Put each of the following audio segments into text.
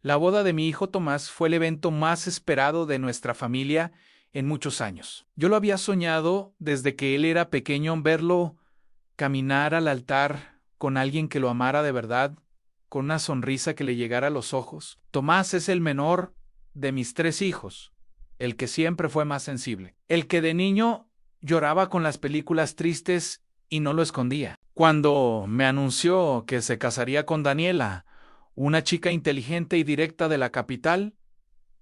La boda de mi hijo Tomás fue el evento más esperado de nuestra familia en muchos años. Yo lo había soñado desde que él era pequeño, verlo caminar al altar con alguien que lo amara de verdad, con una sonrisa que le llegara a los ojos. Tomás es el menor de mis 3 hijos, el que siempre fue más sensible, el que de niño lloraba con las películas tristes y no lo escondía. Cuando me anunció que se casaría con Daniela, una chica inteligente y directa de la capital,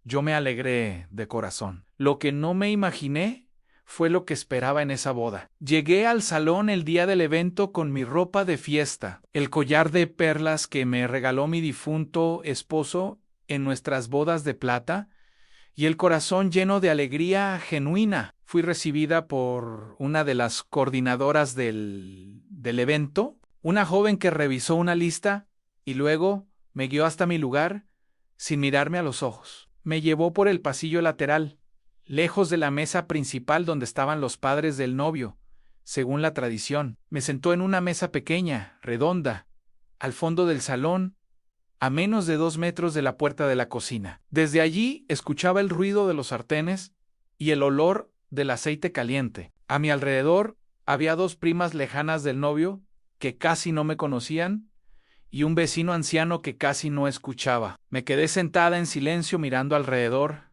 yo me alegré de corazón. Lo que no me imaginé fue lo que esperaba en esa boda. Llegué al salón el día del evento con mi ropa de fiesta, el collar de perlas que me regaló mi difunto esposo en nuestras bodas de plata, y el corazón lleno de alegría genuina. Fui recibida por una de las coordinadoras del evento, una joven que revisó una lista y luego me guió hasta mi lugar sin mirarme a los ojos. Me llevó por el pasillo lateral, lejos de la mesa principal donde estaban los padres del novio, según la tradición. Me sentó en una mesa pequeña, redonda, al fondo del salón, a menos de 2 metros de la puerta de la cocina. Desde allí escuchaba el ruido de los sartenes y el olor del aceite caliente. A mi alrededor había 2 primas lejanas del novio que casi no me conocían y un vecino anciano que casi no escuchaba. Me quedé sentada en silencio mirando alrededor,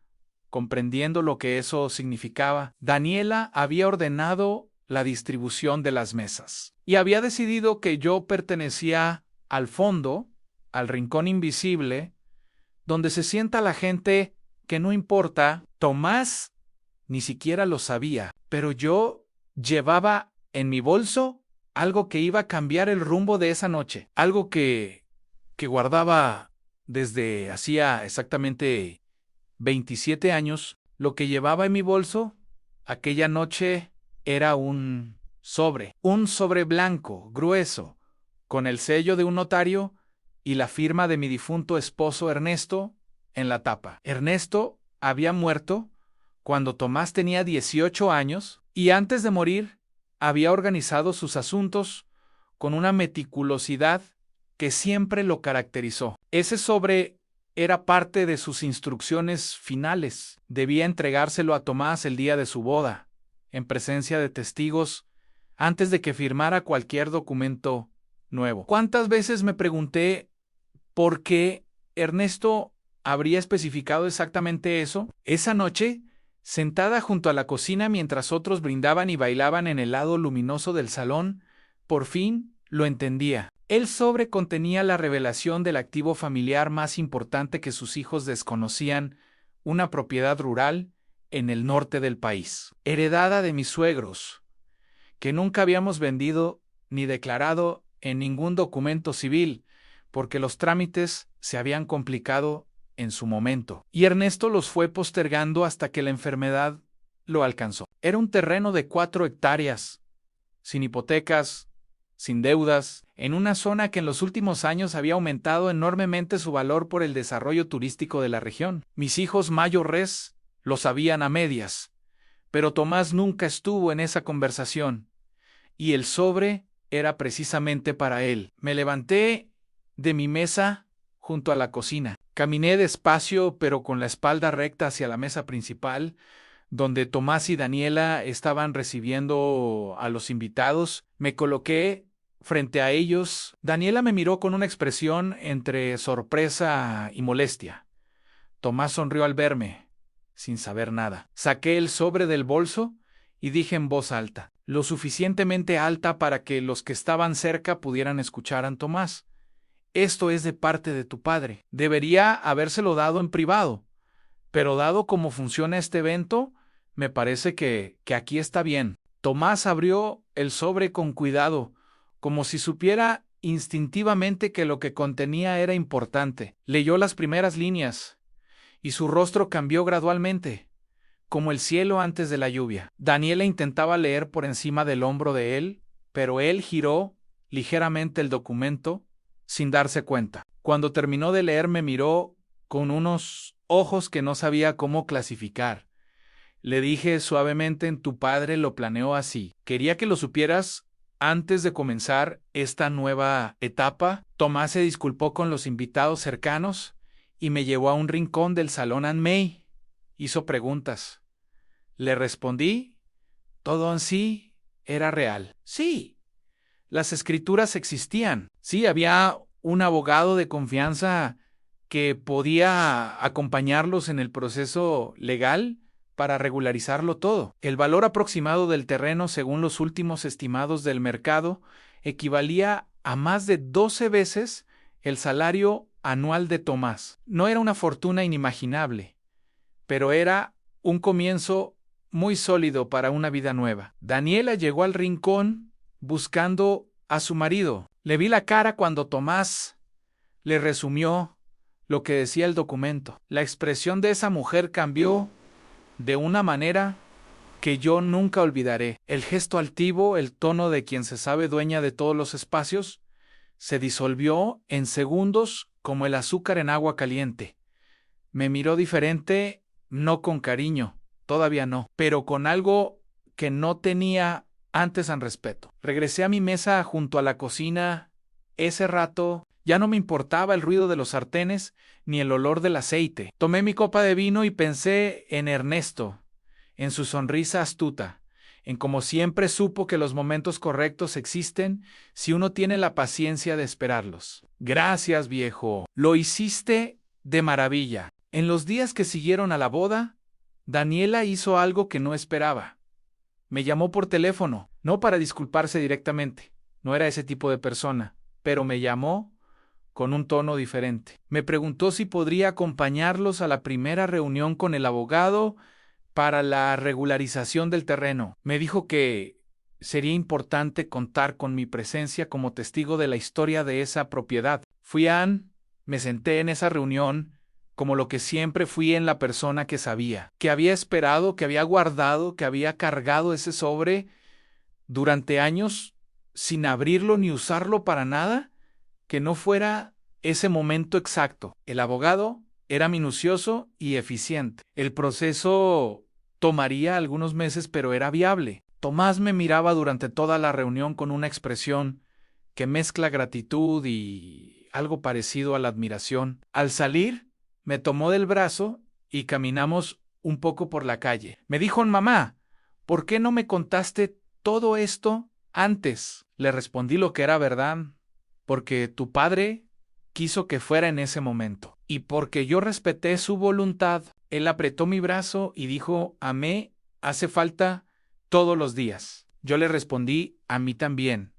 comprendiendo lo que eso significaba. Daniela había ordenado la distribución de las mesas y había decidido que yo pertenecía al fondo, al rincón invisible, donde se sienta la gente que no importa. Tomás ni siquiera lo sabía, pero yo llevaba en mi bolso algo que iba a cambiar el rumbo de esa noche, algo que guardaba desde hacía exactamente 27 años. Lo que llevaba en mi bolso aquella noche era un sobre blanco, grueso, con el sello de un notario y la firma de mi difunto esposo Ernesto en la tapa. Ernesto había muerto cuando Tomás tenía 18 años y antes de morir había organizado sus asuntos con una meticulosidad que siempre lo caracterizó. Ese sobre era parte de sus instrucciones finales. Debía entregárselo a Tomás el día de su boda, en presencia de testigos, antes de que firmara cualquier documento nuevo. ¿Cuántas veces me pregunté por qué Ernesto habría especificado exactamente eso? Esa noche, sentada junto a la cocina mientras otros brindaban y bailaban en el lado luminoso del salón, por fin lo entendía. El sobre contenía la revelación del activo familiar más importante que sus hijos desconocían, una propiedad rural en el norte del país, heredada de mis suegros, que nunca habíamos vendido ni declarado en ningún documento civil, porque los trámites se habían complicado en su momento, y Ernesto los fue postergando hasta que la enfermedad lo alcanzó. Era un terreno de 4 hectáreas, sin hipotecas, sin deudas, en una zona que en los últimos años había aumentado enormemente su valor por el desarrollo turístico de la región. Mis hijos mayores lo sabían a medias, pero Tomás nunca estuvo en esa conversación, y el sobre era precisamente para él. Me levanté de mi mesa junto a la cocina. Caminé despacio, pero con la espalda recta hacia la mesa principal, donde Tomás y Daniela estaban recibiendo a los invitados. Me coloqué frente a ellos. Daniela me miró con una expresión entre sorpresa y molestia. Tomás sonrió al verme, sin saber nada. Saqué el sobre del bolso y dije en voz alta, lo suficientemente alta para que los que estaban cerca pudieran escuchar a Tomás. Esto es de parte de tu padre. Debería habérselo dado en privado, pero dado cómo funciona este evento, me parece que aquí está bien. Tomás abrió el sobre con cuidado, como si supiera instintivamente que lo que contenía era importante. Leyó las primeras líneas, y su rostro cambió gradualmente, como el cielo antes de la lluvia. Daniela intentaba leer por encima del hombro de él, pero él giró ligeramente el documento, sin darse cuenta. Cuando terminó de leer me miró con unos ojos que no sabía cómo clasificar. Le dije suavemente, tu padre lo planeó así. Quería que lo supieras antes de comenzar esta nueva etapa. Tomás se disculpó con los invitados cercanos y me llevó a un rincón del salón Aunt May. Hizo preguntas. Le respondí. Todo en sí era real. Sí, las escrituras existían. Sí, había un abogado de confianza que podía acompañarlos en el proceso legal para regularizarlo todo. El valor aproximado del terreno, según los últimos estimados del mercado, equivalía a más de 12 veces el salario anual de Tomás. No era una fortuna inimaginable, pero era un comienzo muy sólido para una vida nueva. Daniela llegó al rincón buscando a su marido. Le vi la cara cuando Tomás le resumió lo que decía el documento. La expresión de esa mujer cambió de una manera que yo nunca olvidaré. El gesto altivo, el tono de quien se sabe dueña de todos los espacios, se disolvió en segundos como el azúcar en agua caliente. Me miró diferente, no con cariño, todavía no, pero con algo que no tenía antes en respeto. Regresé a mi mesa junto a la cocina. Ese rato ya no me importaba el ruido de los sartenes ni el olor del aceite. Tomé mi copa de vino y pensé en Ernesto, en su sonrisa astuta, en cómo siempre supo que los momentos correctos existen si uno tiene la paciencia de esperarlos. Gracias, viejo. Lo hiciste de maravilla. En los días que siguieron a la boda, Daniela hizo algo que no esperaba. Me llamó por teléfono, no para disculparse directamente, no era ese tipo de persona, pero me llamó con un tono diferente. Me preguntó si podría acompañarlos a la primera reunión con el abogado para la regularización del terreno. Me dijo que sería importante contar con mi presencia como testigo de la historia de esa propiedad. Fui a Ann, me senté en esa reunión como lo que siempre fui en la persona que sabía, que había esperado, que había guardado, que había cargado ese sobre durante años sin abrirlo ni usarlo para nada, que no fuera ese momento exacto. El abogado era minucioso y eficiente. El proceso tomaría algunos meses, pero era viable. Tomás me miraba durante toda la reunión con una expresión que mezcla gratitud y algo parecido a la admiración. Al salir, me tomó del brazo y caminamos un poco por la calle. Me dijo: mamá, ¿por qué no me contaste todo esto antes? Le respondí lo que era verdad. Porque tu padre quiso que fuera en ese momento. Y porque yo respeté su voluntad, él apretó mi brazo y dijo: amé, hace falta todos los días. Yo le respondí: a mí también.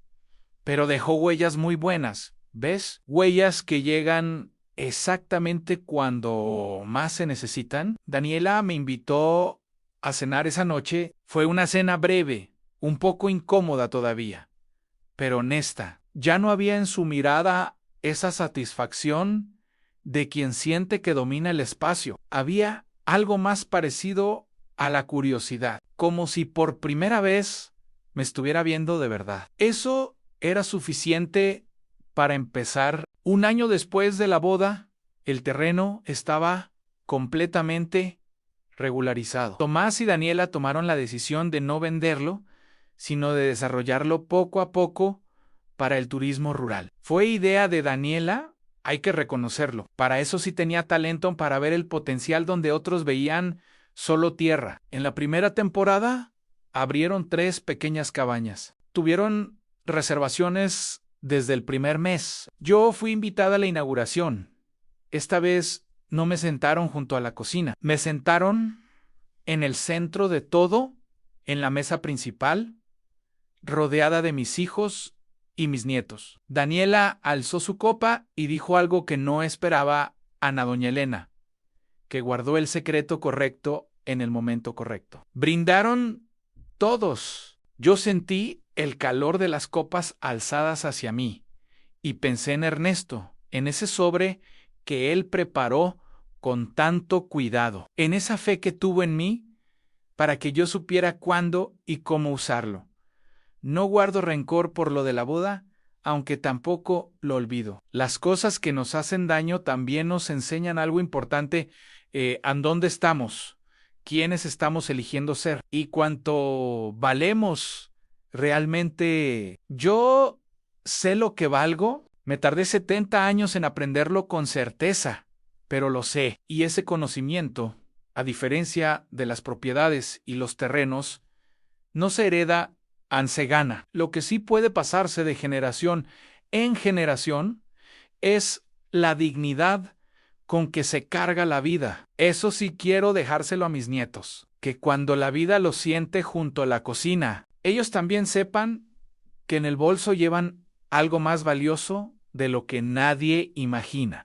Pero dejó huellas muy buenas, ¿ves? Huellas que llegan exactamente cuando más se necesitan. Daniela me invitó a cenar esa noche. Fue una cena breve, un poco incómoda todavía, pero honesta. Ya no había en su mirada esa satisfacción de quien siente que domina el espacio. Había algo más parecido a la curiosidad, como si por primera vez me estuviera viendo de verdad. Eso era suficiente para empezar. Un año después de la boda, el terreno estaba completamente regularizado. Tomás y Daniela tomaron la decisión de no venderlo, sino de desarrollarlo poco a poco para el turismo rural. Fue idea de Daniela, hay que reconocerlo. Para eso sí tenía talento, para ver el potencial donde otros veían solo tierra. En la primera temporada abrieron 3 pequeñas cabañas. Tuvieron reservaciones desde el primer mes. Yo fui invitada a la inauguración. Esta vez no me sentaron junto a la cocina. Me sentaron en el centro de todo, en la mesa principal, rodeada de mis hijos y mis nietos. Daniela alzó su copa y dijo algo que no esperaba Ana doña Elena, que guardó el secreto correcto en el momento correcto. Brindaron todos. Yo sentí el calor de las copas alzadas hacia mí y pensé en Ernesto, en ese sobre que él preparó con tanto cuidado, en esa fe que tuvo en mí para que yo supiera cuándo y cómo usarlo. No guardo rencor por lo de la boda, aunque tampoco lo olvido. Las cosas que nos hacen daño también nos enseñan algo importante, en dónde estamos, quiénes estamos eligiendo ser y cuánto valemos realmente. Yo sé lo que valgo, me tardé 70 años en aprenderlo con certeza, pero lo sé, y ese conocimiento, a diferencia de las propiedades y los terrenos, no se hereda, se gana. Lo que sí puede pasarse de generación en generación es la dignidad con que se carga la vida. Eso sí quiero dejárselo a mis nietos, que cuando la vida los siente junto a la cocina, ellos también sepan que en el bolso llevan algo más valioso de lo que nadie imagina.